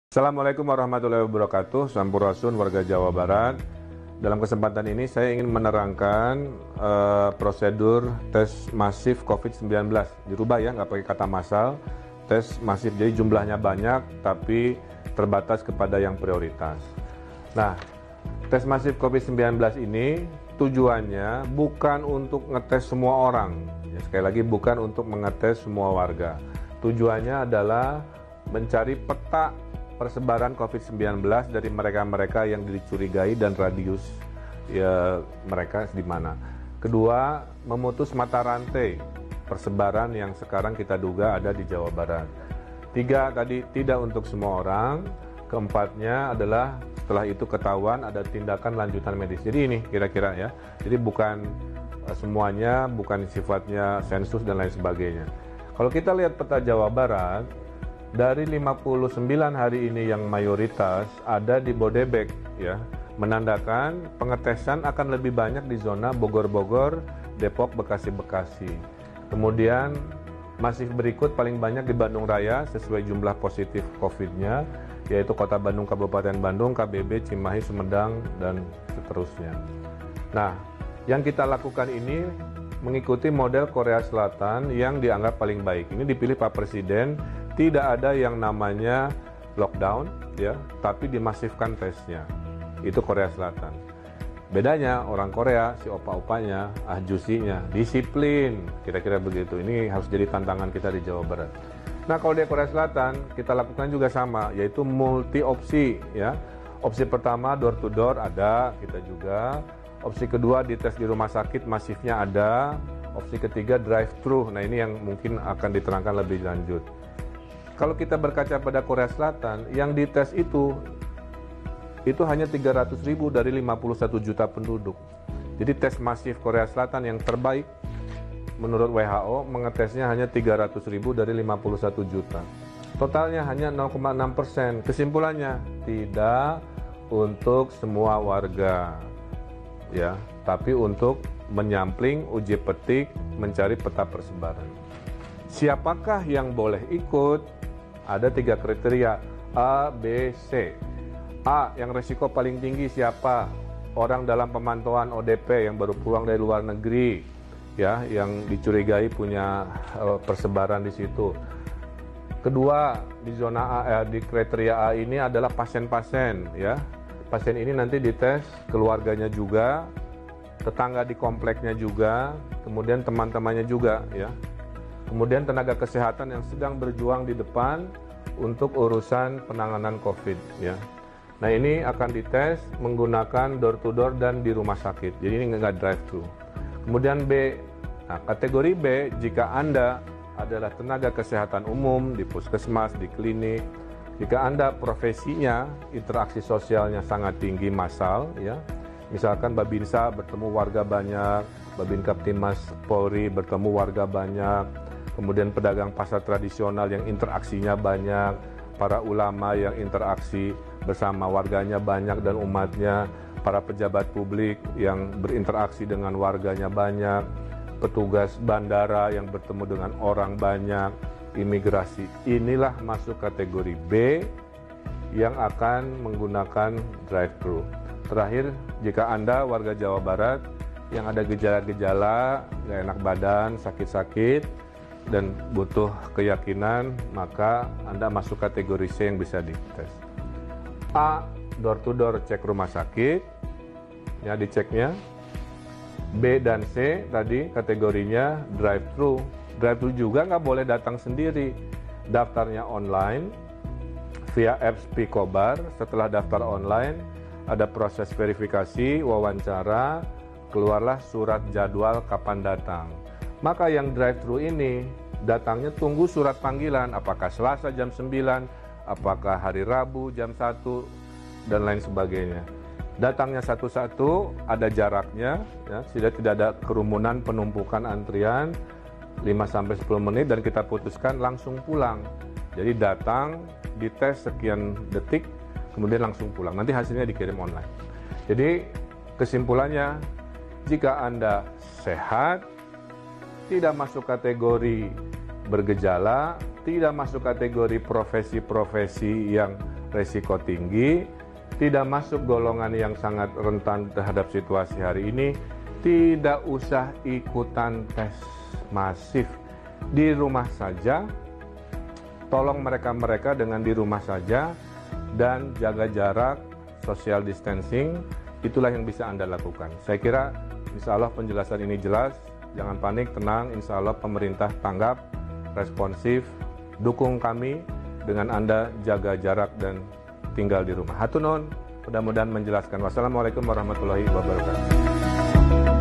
Assalamualaikum warahmatullahi wabarakatuh, Sampurasun warga Jawa Barat. Dalam kesempatan ini saya ingin menerangkan prosedur tes masif COVID-19. Dirubah ya, nggak pakai kata massal, tes masif. Jadi jumlahnya banyak tapi terbatas kepada yang prioritas. Nah, tes masif COVID-19 ini tujuannya bukan untuk ngetes semua orang. Ya, sekali lagi bukan untuk mengetes semua warga. Tujuannya adalah mencari peta persebaran COVID-19 dari mereka-mereka yang dicurigai dan radius ya mereka di mana. Kedua, memutus mata rantai persebaran yang sekarang kita duga ada di Jawa Barat. Tiga, tadi tidak untuk semua orang. Keempatnya adalah setelah itu ketahuan ada tindakan lanjutan medis. Jadi ini kira-kira ya. Jadi bukan semuanya, bukan sifatnya sensus dan lain sebagainya. Kalau kita lihat peta Jawa Barat, dari 59 hari ini yang mayoritas ada di Bodebek ya, menandakan pengetesan akan lebih banyak di zona Bogor-Bogor, Depok, Bekasi-Bekasi. Kemudian masih berikut paling banyak di Bandung Raya sesuai jumlah positif COVID-nya, yaitu Kota Bandung, Kabupaten Bandung, KBB, Cimahi, Sumedang, dan seterusnya. Nah, yang kita lakukan ini mengikuti model Korea Selatan yang dianggap paling baik. Ini dipilih Pak Presiden. Tidak ada yang namanya lockdown, ya, tapi dimasifkan tesnya. Itu Korea Selatan. Bedanya orang Korea, si opa-opanya, ahjusinya, disiplin, kira-kira begitu. Ini harus jadi tantangan kita di Jawa Barat. Nah, kalau di Korea Selatan, kita lakukan juga sama, yaitu multi opsi, ya. Opsi pertama door to door ada, kita juga. Opsi kedua dites di rumah sakit masifnya ada. Opsi ketiga drive thru. Nah, ini yang mungkin akan diterangkan lebih lanjut. Kalau kita berkaca pada Korea Selatan, yang dites itu hanya 300.000 dari 51 juta penduduk. Jadi tes masif Korea Selatan yang terbaik menurut WHO mengetesnya hanya 300.000 dari 51 juta. Totalnya hanya 0,6%. Kesimpulannya, tidak untuk semua warga, ya, tapi untuk menyampling, uji petik, mencari peta persebaran. Siapakah yang boleh ikut? Ada 3 kriteria, A, B, C. A, yang resiko paling tinggi siapa? Orang dalam pemantauan ODP yang baru pulang dari luar negeri, ya, yang dicurigai punya persebaran di situ. Kedua, di zona A, di kriteria A ini adalah pasien-pasien, ya. Pasien ini nanti dites keluarganya juga, tetangga di kompleknya juga, kemudian teman-temannya juga, ya. Kemudian tenaga kesehatan yang sedang berjuang di depan untuk urusan penanganan COVID, ya. Nah, ini akan dites menggunakan door to door dan di rumah sakit. Jadi ini nggak drive thru. Kemudian B, nah kategori B, jika Anda adalah tenaga kesehatan umum di puskesmas, di klinik, jika Anda profesinya interaksi sosialnya sangat tinggi massal, ya. Misalkan Babinsa bertemu warga banyak, Babin Kaptimas Polri bertemu warga banyak, kemudian pedagang pasar tradisional yang interaksinya banyak, para ulama yang interaksi bersama warganya banyak dan umatnya, para pejabat publik yang berinteraksi dengan warganya banyak, petugas bandara yang bertemu dengan orang banyak, imigrasi. Inilah masuk kategori B yang akan menggunakan drive-thru. Terakhir, jika Anda warga Jawa Barat yang ada gejala-gejala, nggak enak badan, sakit-sakit, dan butuh keyakinan, maka Anda masuk kategori C yang bisa dites. A, door to door cek rumah sakit, ya diceknya. B dan C tadi kategorinya drive thru. Drive thru juga nggak boleh datang sendiri. Daftarnya online via apps Picobar. Setelah daftar online, ada proses verifikasi, wawancara, keluarlah surat jadwal kapan datang. Maka yang drive-thru ini datangnya tunggu surat panggilan, apakah Selasa jam 9, apakah hari Rabu jam 1, dan lain sebagainya. Datangnya satu-satu, ada jaraknya, ya, sudah tidak ada kerumunan penumpukan antrian, 5-10 menit dan kita putuskan langsung pulang. Jadi datang, dites sekian detik, kemudian langsung pulang. Nanti hasilnya dikirim online. Jadi kesimpulannya, jika Anda sehat, tidak masuk kategori bergejala, tidak masuk kategori profesi-profesi yang resiko tinggi, tidak masuk golongan yang sangat rentan terhadap situasi hari ini, tidak usah ikutan tes masif. Di rumah saja, tolong mereka dengan di rumah saja, dan jaga jarak, social distancing, itulah yang bisa Anda lakukan. Saya kira insya Allah penjelasan ini jelas, jangan panik, tenang, insya Allah pemerintah tanggap, responsif, dukung kami dengan Anda jaga jarak dan tinggal di rumah. Hatur nuhun, mudah-mudahan menjelaskan. Wassalamualaikum warahmatullahi wabarakatuh.